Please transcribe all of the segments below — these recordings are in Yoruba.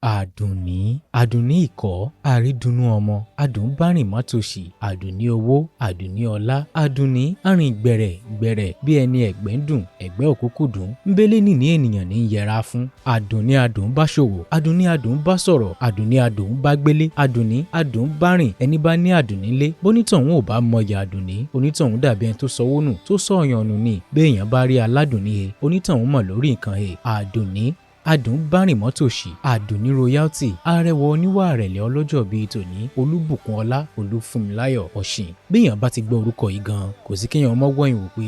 Àdùnní, Àdùnní ìkọ́, àrídùnnú ọmọ, àdùnbárìn mátòṣì, àdùnní owó, àdùnní ọlá, àdùnní arìn gbẹ̀rẹ̀ bí ẹni ẹ̀gbẹ́ ń dùn, ẹ̀gbẹ́ òkúkú dùn, ńbélé nìní ènìyàn ní yẹra fún. Àdùnní adùn bá ṣòwò, àdùnní adùn bá sọ̀rọ̀, àdùnní adùn bá gbélé, àdùnní adùn bá rìn. Ẹni bá ní àdùnní lé, bónítọ̀hún ò bá mọyì àdùnní, onítọ̀hún dàbí ẹni tó sọwọ́ nù, tó sọ̀yàn nù ni. Béèyàn bá rí aládùnní he, onítọ̀hún mọ̀ lórí nǹkan he. Àdùnní adùnbárìn mọ́tòṣì, àdùnní royalty, arẹwà oníwà rẹ̀lẹ̀ ọlọ́jọ́ bíi tòní, olúbùkún ọlá, olúfúnmiláyọ̀ ọ̀ṣìn. Béèyàn bá ti gbọ́ orúkọ yìí gan, kò sí kéèyàn ọmọ wọ̀nyí wò pé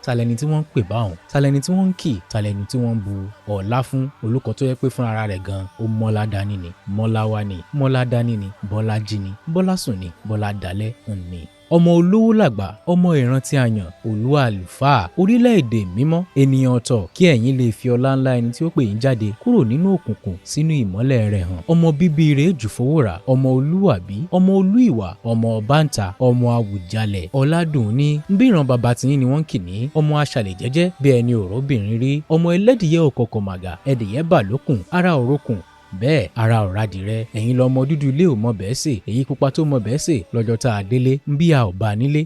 talẹni tí wọ́n ń pè báwọn, talẹni tí wọ́n ń kì, talẹni tí wọ́n ń bu ọlá fún. Olùkọ́ tó yẹ pé fún ara rẹ̀ gan, ó mọ́lá dání ni, mọ́lá wá ni, mọ́lá dání ni, bọ́lá jí ni, bọ́lá sùn ni, bọ́lá dalẹ́ ni. Ọmọ olówó làgbà, ọmọ ìrántí àyàn, olúwa àlùfáà, orílẹ̀-èdè mímọ́, ènìyàn ọ̀tọ̀ kí ẹ̀yin lè fi ọlá ńlá ẹni tí ó pè yín jáde kúrò nínú òkùnkùn sínú ìmọ́lẹ̀ rẹ̀ hàn. Ọmọ bíbí rẹ̀ jù fowórà, ọmọ olúwàbí, ọmọ olú ìwà, ọmọ ọbàǹtà, ọmọ àwùjalẹ̀, ọ̀làdùnní. Bí ìran bàbá tiyín ni wọ́n kì ní, ọmọ aṣàlẹ̀ jẹ́jẹ́ bí ẹni òróbìnrin rí, ọmọ ẹlẹ́dìyẹ òkọ̀kọ̀ màgà, ẹdìyẹ bà lókùn, ara òrókùn bẹ́ẹ̀ ara ọ̀radì rẹ. Ẹ̀yin lọmọ dúdú ilé ò mọ bẹ́ẹ̀ sè, èyí pupa tó mọ bẹ́ẹ̀ sè lọ́jọ́ tá a délé ń bí a ò bá nílé.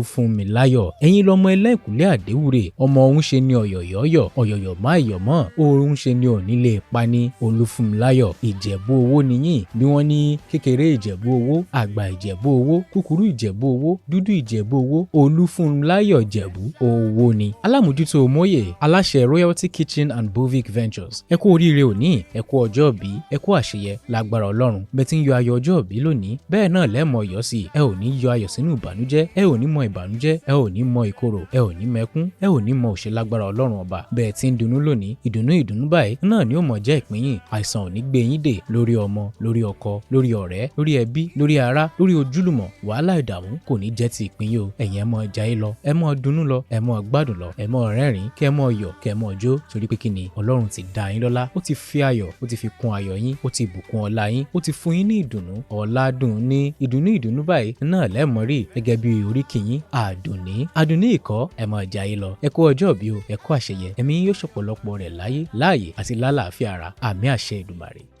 Olúfúnmiláyọ̀. Ẹ̀yin lọmọ ẹlẹ́kùnlé àdéwúre, ọmọ òun ṣe ni ọ̀yọ̀yọ̀yọ̀, ọ̀yọ̀yọ̀ má ìyọ̀mọ́, òun ṣe ni ònílé pani. Olúfúnmiláyọ̀. Ìjẹ̀bú owó niyín, bí wọ́n ní kékeré ìjẹ̀bú owó, àgbà ìjẹ̀bú owó, kúkúrú ìjẹ̀bú owó, dúdú ìjẹ̀bú owó. Olúfúnmiláyọ̀ ìjẹ̀bú owó ni. Alámòjútó Móyè, aláṣẹ Royalty Kitchen and Bovic Ventures. Ẹ kú oríire òní, ẹ kú ọjọ́ bí, ẹ kú àṣeyẹ lágbára Ọlọ́run. Bẹ́ẹ̀ tí ń yọ ayọ̀ ọjọ́ bí lónìí, bẹ́ẹ̀ náà lẹ́mọ̀ yọ sí. Ẹ ò ní yọ ayọ̀ sínú ìbànújẹ́, ẹ ò ní mọ ìbànújẹ́, ẹ ò ní mọ ìkorò, ẹ ò ní mẹkún, ẹ ò ní mọ òṣè lágbára Ọlọ́run ọba. Bẹ́ẹ̀ tí ń dunnú lónìí, ìdùnnú báyìí náà ni ó mọ̀ jẹ́ ìpín yín. Àìsàn ò ní gbé yín dè lórí ọmọ, lórí ọkọ, lórí ọ̀rẹ́, lórí ẹbí, lórí ará, lórí ojúlùmọ̀. Wàhálà ìdààmú kò ní jẹ́ ti ìpín yín o. Ẹ̀yin ẹ mọ̀ jayé lọ, ẹ mọ̀ dunnú lọ, ẹ mọ̀ gbádùn lọ, ẹ mọ̀ rẹ́rìn, kẹ́ mọ̀ yọ̀, kẹ́ mọ̀ jó, torí pé kíni Ọlọ́run ti dá yín lọ́lá, ó ti fi ayọ̀, ó ti fi kún ayọ̀ yín, ó ti bùkún ọlá yín, ó ti fún yín ní ìdùnnú. Ọ̀làdùn ní ìdùnnú báyìí náà lẹ́mọ̀ rí gẹ́gẹ́ bí oríkì yín. Àdùnní ìkọ́, ẹ mọ̀ jayé lọ, ẹ kú ọjọ́ bí o, ẹ kú àṣeyẹ, ẹ̀mí yóò ṣọ̀pọ̀lọpọ̀ rẹ̀ láyé àti lálàáfíà ara. Àmín àṣẹ Èdùmàrè.